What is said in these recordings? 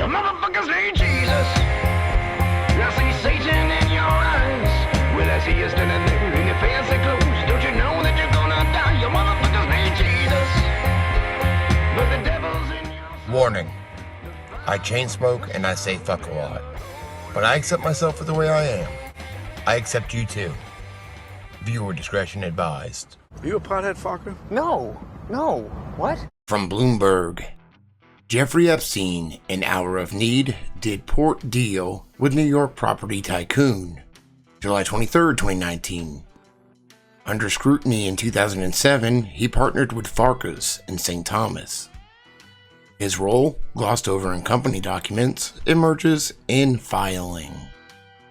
You motherfuckers need Jesus. I see Satan in your eyes. Well, I see you standing there in your fancy clothes. Don't you know that you're gonna die? You motherfuckers need Jesus. But the devil's in your... Warning. I chain smoke and I say fuck a lot. But I accept myself for the way I am. I accept you too. Viewer discretion advised. Are you a pothead, Farkar? No. What? From Bloomberg. Jeffrey Epstein, in hour of need, did port deal with New York property tycoon. July 23, 2019. Under scrutiny in 2007, he partnered with Farkars in St. Thomas. His role, glossed over in company documents, emerges in filing.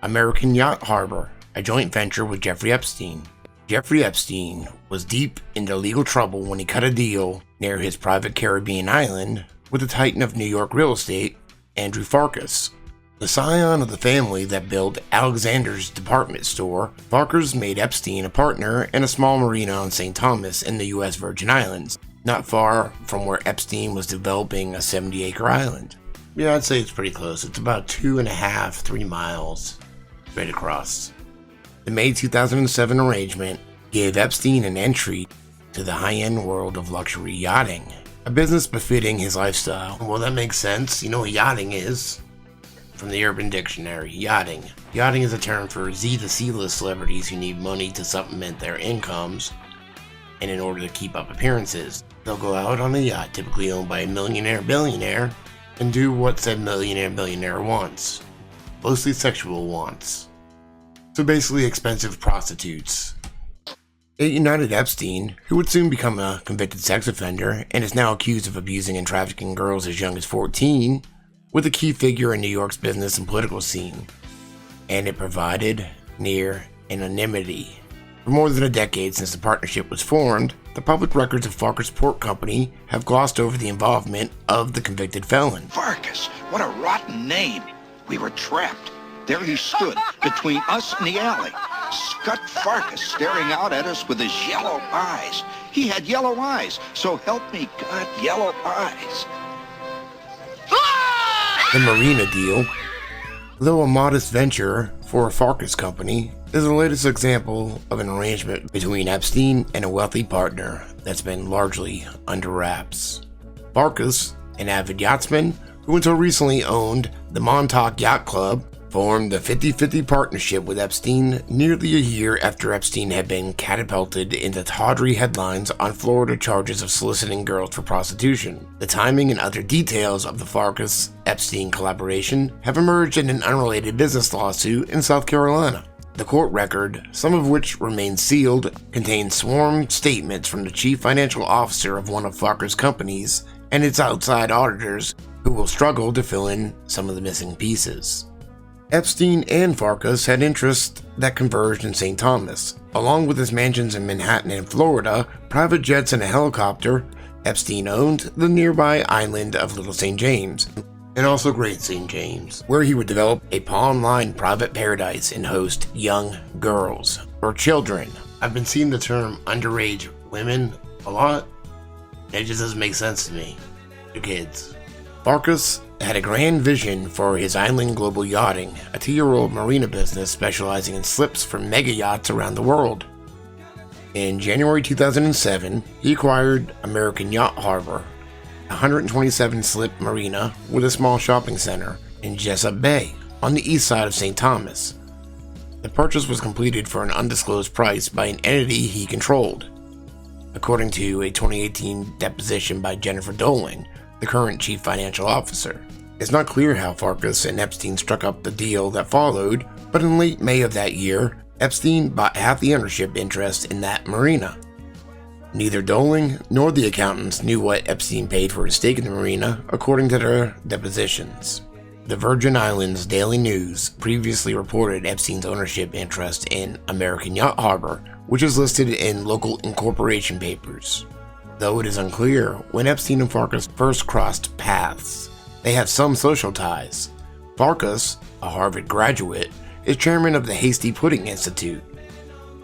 American Yacht Harbor, a joint venture with Jeffrey Epstein. Jeffrey Epstein was deep into legal trouble when he cut a deal near his private Caribbean island with the titan of New York real estate, Andrew Farkars. The scion of the family that built Alexander's department store, Farkars made Epstein a partner in a small marina on St. Thomas in the U.S. Virgin Islands, not far from where Epstein was developing a 70-acre island. Yeah, I'd say it's pretty close. It's about 2.5-3 miles straight across. The May 2007 arrangement gave Epstein an entry to the high-end world of luxury yachting, a business befitting his lifestyle. Well, that makes sense. You know what yachting is? From the Urban Dictionary, yachting. Yachting is a term for Z to C-list celebrities who need money to supplement their incomes, and in order to keep up appearances, they'll go out on a yacht typically owned by a millionaire-billionaire and do what said millionaire-billionaire wants. Mostly sexual wants. So basically expensive prostitutes. It united Epstein, who would soon become a convicted sex offender and is now accused of abusing and trafficking girls as young as 14, with a key figure in New York's business and political scene. And it provided near anonymity. For more than a decade since the partnership was formed, the public records of Farkars Port Company have glossed over the involvement of the convicted felon. Farkars, what a rotten name. We were trapped. There he stood, between us and the alley. Scut Farkars staring out at us with his yellow eyes. He had yellow eyes, so help me God, yellow eyes. The Marina deal, though a modest venture for a Farkars company, is the latest example of an arrangement between Epstein and a wealthy partner that's been largely under wraps. Farkars, an avid yachtsman who until recently owned the Montauk Yacht Club, formed a 50-50 partnership with Epstein nearly a year after Epstein had been catapulted into tawdry headlines on Florida charges of soliciting girls for prostitution. The timing and other details of the Farkars-Epstein collaboration have emerged in an unrelated business lawsuit in South Carolina. The court record, some of which remain sealed, contains sworn statements from the chief financial officer of one of Farkars' companies and its outside auditors, who will struggle to fill in some of the missing pieces. Epstein and Farkars had interests that converged in St. Thomas. Along with his mansions in Manhattan and Florida, private jets and a helicopter, Epstein owned the nearby island of Little St. James, and also Great St. James, where he would develop a palm-lined private paradise and host young girls, or children. I've been seeing the term underage women a lot. It just doesn't make sense to me. They're kids. Farkars had a grand vision for his Island Global Yachting, a 2-year-old marina business specializing in slips for mega yachts around the world. In January 2007, he acquired American Yacht Harbor, a 127-slip marina with a small shopping center in Jessup Bay on the east side of St. Thomas. The purchase was completed for an undisclosed price by an entity he controlled, according to a 2018 deposition by Jennifer Doling, the current chief financial officer. It's not clear how Farkars and Epstein struck up the deal that followed, but in late May of that year, Epstein bought half the ownership interest in that marina. Neither Doling nor the accountants knew what Epstein paid for his stake in the marina, according to their depositions. The Virgin Islands Daily News previously reported Epstein's ownership interest in American Yacht Harbor, which is listed in local incorporation papers. Though it is unclear when Epstein and Farkars first crossed paths, they have some social ties. Farkars, a Harvard graduate, is chairman of the Hasty Pudding Institute.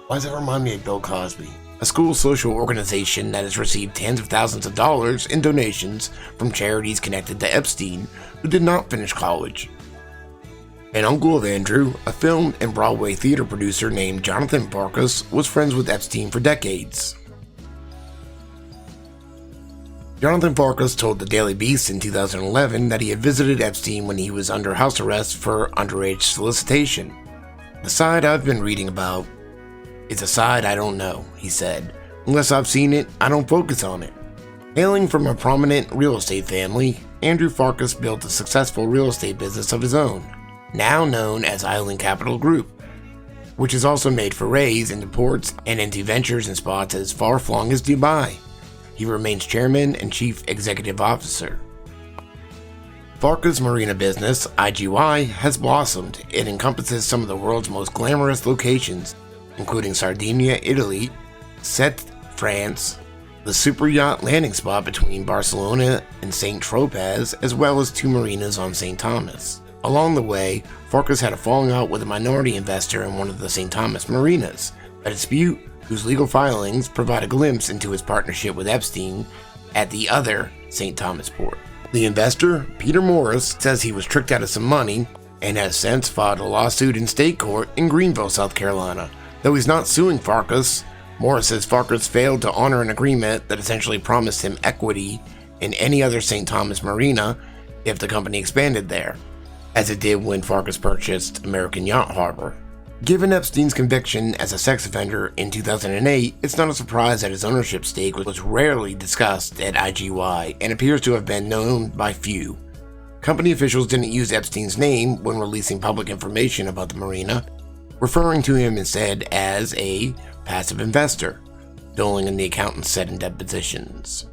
Why does that remind me of Bill Cosby? a school social organization that has received tens of thousands of dollars in donations from charities connected to Epstein who did not finish college. An uncle of Andrew, a film and Broadway theater producer named Jonathan Farkars, was friends with Epstein for decades. Jonathan Farkars told the Daily Beast in 2011 that he had visited Epstein when he was under house arrest for underage solicitation. "The side I've been reading about is a side I don't know," he said. "Unless I've seen it, I don't focus on it." Hailing from a prominent real estate family, Andrew Farkars built a successful real estate business of his own, now known as Island Capital Group, which has also made forays into ports and into ventures in spots as far-flung as Dubai. He remains chairman and chief executive officer. Farkars' marina business, IGY, has blossomed. It encompasses some of the world's most glamorous locations, including Sardinia, Italy, Sète, France, the super yacht landing spot between Barcelona and St. Tropez, as well as 2 marinas on St. Thomas. Along the way, Farkars had a falling out with a minority investor in one of the St. Thomas marinas, a dispute whose legal filings provide a glimpse into his partnership with Epstein at the other St. Thomas port. The investor, Peter Morris, says he was tricked out of some money and has since filed a lawsuit in state court in Greenville, South Carolina. Though he's not suing Farkars, Morris says Farkars failed to honor an agreement that essentially promised him equity in any other St. Thomas marina if the company expanded there, as it did when Farkars purchased American Yacht Harbor. Given Epstein's conviction as a sex offender in 2008, it's not a surprise that his ownership stake was rarely discussed at IGY and appears to have been known by few. Company officials didn't use Epstein's name when releasing public information about the marina, referring to him instead as a passive investor, Doling and the accountants said in depositions.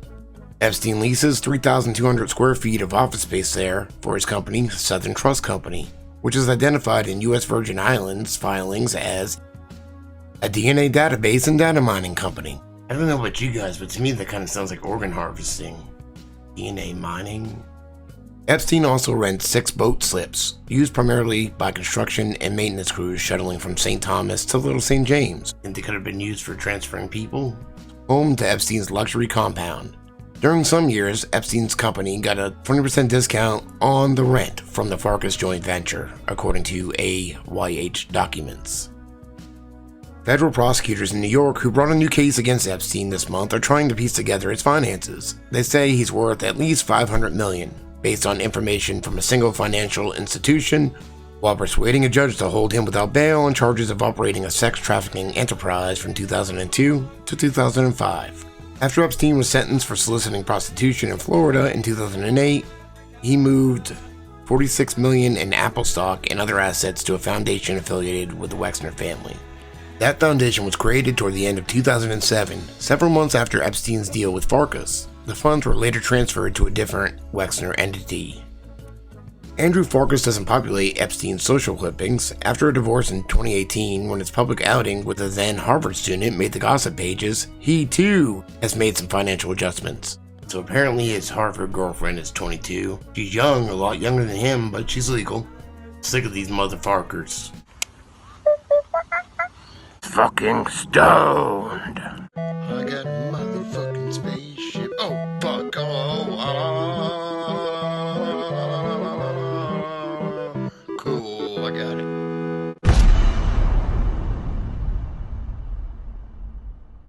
Epstein leases 3,200 square feet of office space there for his company, Southern Trust Company, which is identified in U.S. Virgin Islands filings as a DNA database and data mining company. I don't know about you guys, but to me that kind of sounds like organ harvesting. DNA mining? Epstein also rents 6 boat slips, used primarily by construction and maintenance crews shuttling from St. Thomas to Little St. James. Think they could have been used for transferring people? Home to Epstein's luxury compound. During some years, Epstein's company got a 20% discount on the rent from the Farkars joint venture, according to AYH documents. Federal prosecutors in New York who brought a new case against Epstein this month are trying to piece together his finances. They say he's worth at least $500 million, based on information from a single financial institution, while persuading a judge to hold him without bail on charges of operating a sex trafficking enterprise from 2002 to 2005. After Epstein was sentenced for soliciting prostitution in Florida in 2008, he moved $46 million in Apple stock and other assets to a foundation affiliated with the Wexner family. That foundation was created toward the end of 2007, several months after Epstein's deal with Farkars. The funds were later transferred to a different Wexner entity. Andrew Farkars doesn't populate Epstein's social clippings. After a divorce in 2018, when his public outing with a then Harvard student made the gossip pages, he too has made some financial adjustments. So apparently his Harvard girlfriend is 22. She's young, a lot younger than him, but she's legal. Sick of these mother Farkars. Fucking stoned. I got